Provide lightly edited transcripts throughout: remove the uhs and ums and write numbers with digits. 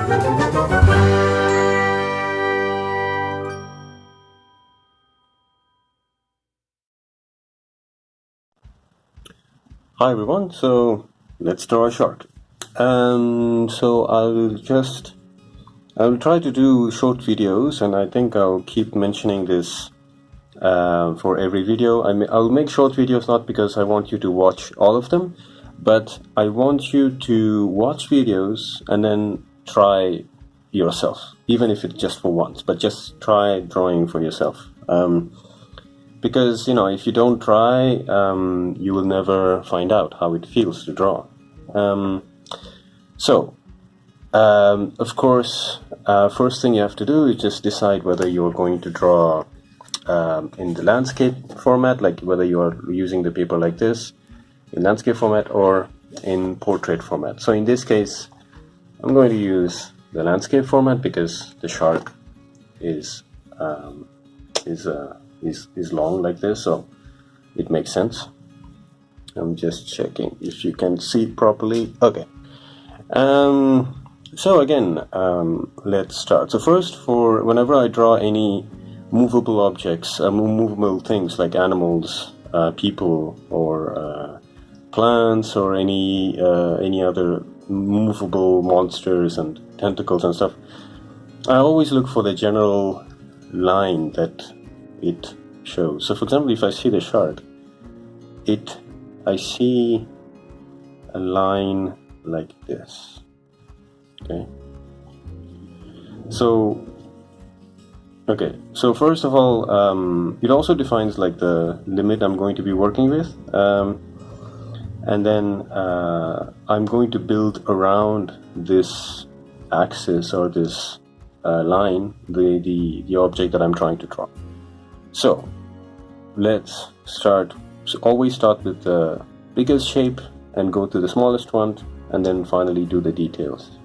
Hi everyone, so let's draw a shark. So I will try to do short videos, and I think I'll keep mentioning this for every video. I'll make short videos not because I want you to watch all of them, but I want you to watch videos and then try yourself, even if it's just for once, but just try drawing for yourself. Because, if you don't try, you will never find out how it feels to draw. Of course, first thing you have to do is just decide whether you're going to draw in the landscape format, like whether you are using the paper like this in landscape format or in portrait format. So in this case, I'm going to use the landscape format because the shark is long like this, so it makes sense. I'm just checking if you can see properly. Okay. So again, let's start. So first, for whenever I draw any movable objects, movable things like animals, people, or plants, or any other movable monsters and tentacles and stuff, I always look for the general line that it shows. So for example, if I see the shark, I see a line like this. Okay. So first of all, it also defines like the limit I'm going to be working with, and then I'm going to build around this axis or this line the object that I'm trying to draw. So let's start. So always start with the biggest shape and go to the smallest one, and then finally do the details.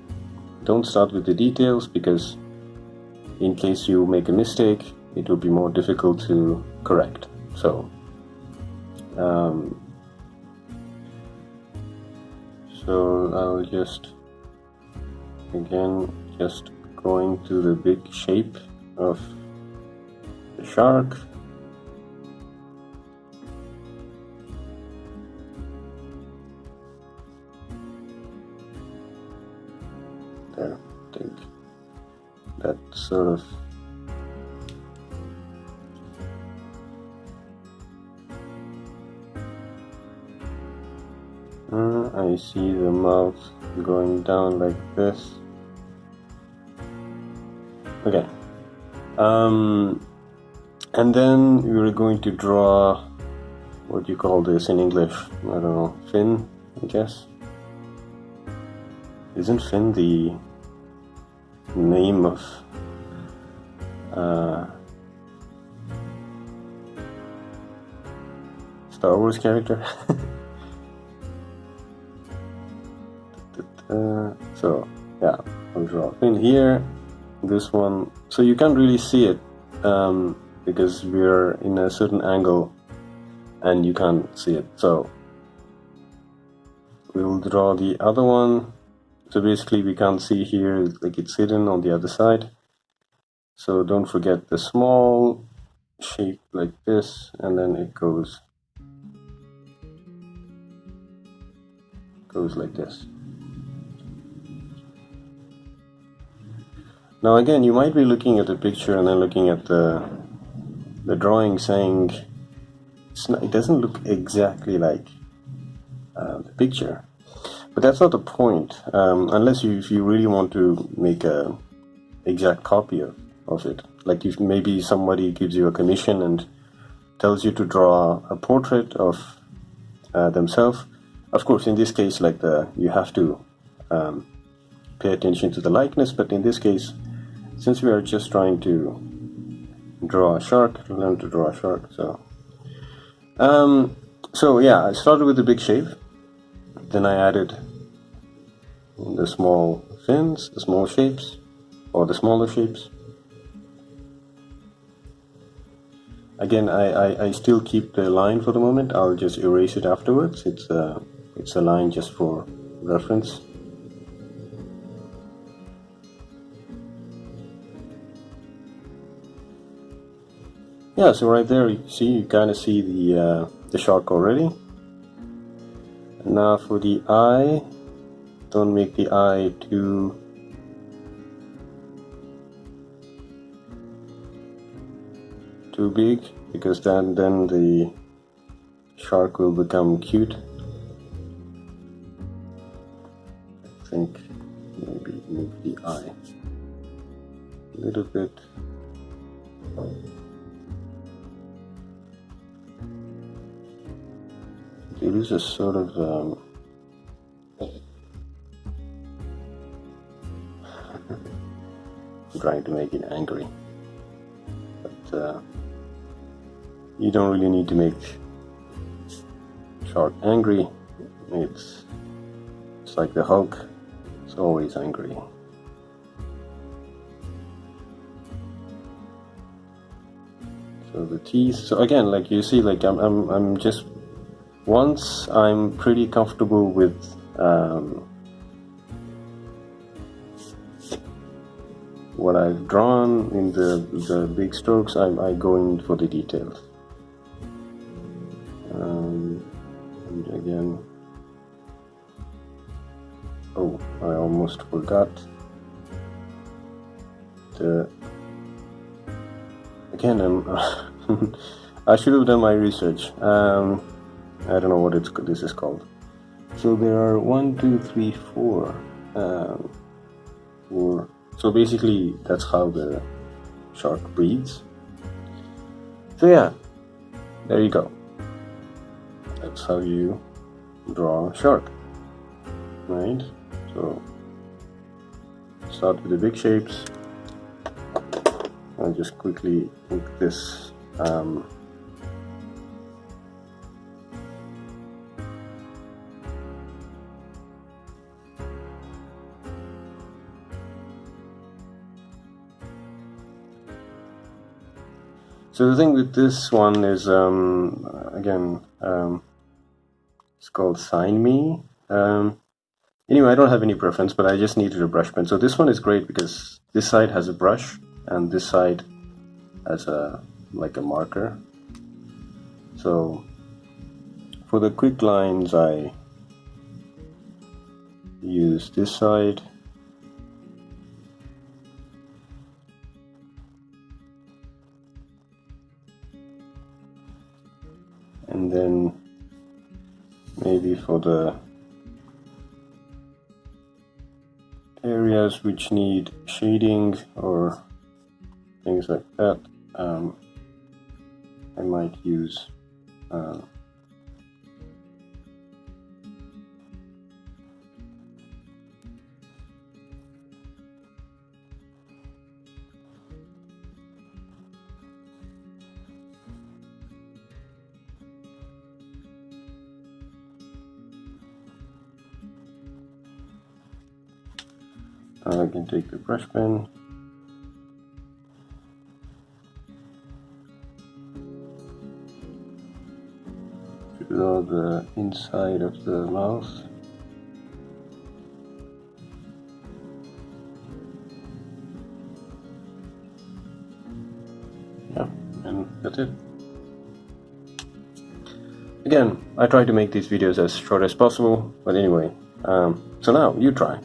Don't start with the details because in case you make a mistake, it will be more difficult to correct. So I'll just going to the big shape of the shark. There, I think that sort of I see the mouth going down like this. Okay. And then we're going to draw, what do you call this in English? I don't know, fin, I guess. Isn't fin the name of Star Wars character? So yeah, I'll draw fin here. This one, so you can't really see it because we're in a certain angle and you can't see it. So we'll draw the other one. So basically we can't see here, like it's hidden on the other side. So don't forget the small shape like this, and then it goes like this. Now again, you might be looking at the picture and then looking at the drawing saying it doesn't look exactly like the picture. But that's not the point, unless if you really want to make a exact copy of it. Like if maybe somebody gives you a commission and tells you to draw a portrait of themselves. Of course, in this case, like you have to pay attention to the likeness. But in this case, since we are just trying to draw a shark, learn to draw a shark, so yeah, I started with the big shape. Then I added the small fins, the small shapes, or the smaller shapes. Again, I still keep the line for the moment. I'll just erase it afterwards. It's a line just for reference. yeah, so right there you kind of see the shark already. And now for the eye, don't make the eye too big, because then the shark will become cute. I think maybe move the eye a little bit. It is a sort of I'm trying to make it angry, but you don't really need to make shark angry. It's like the Hulk, it's always angry. So the teeth. So again, like you see, like I'm just, once I'm pretty comfortable with what I've drawn in the big strokes, I go in for the details. And again, oh, I almost forgot the. Again, I should have done my research. I don't know what this is called. So there are 1, 2, 3, 4. 4. So basically, that's how the shark breathes. So yeah, there you go. That's how you draw a shark, right? So start with the big shapes. I'll just quickly make this so the thing with this one is again it's called Sign Me. Anyway, I don't have any preference, but I just needed a brush pen. So this one is great because this side has a brush and this side has like a marker. So for the quick lines I use this side. And then maybe for the areas which need shading or things like that, I might use I can take the brush pen. Draw the inside of the mouth. Yeah, and that's it. Again, I try to make these videos as short as possible, but anyway, so now you try.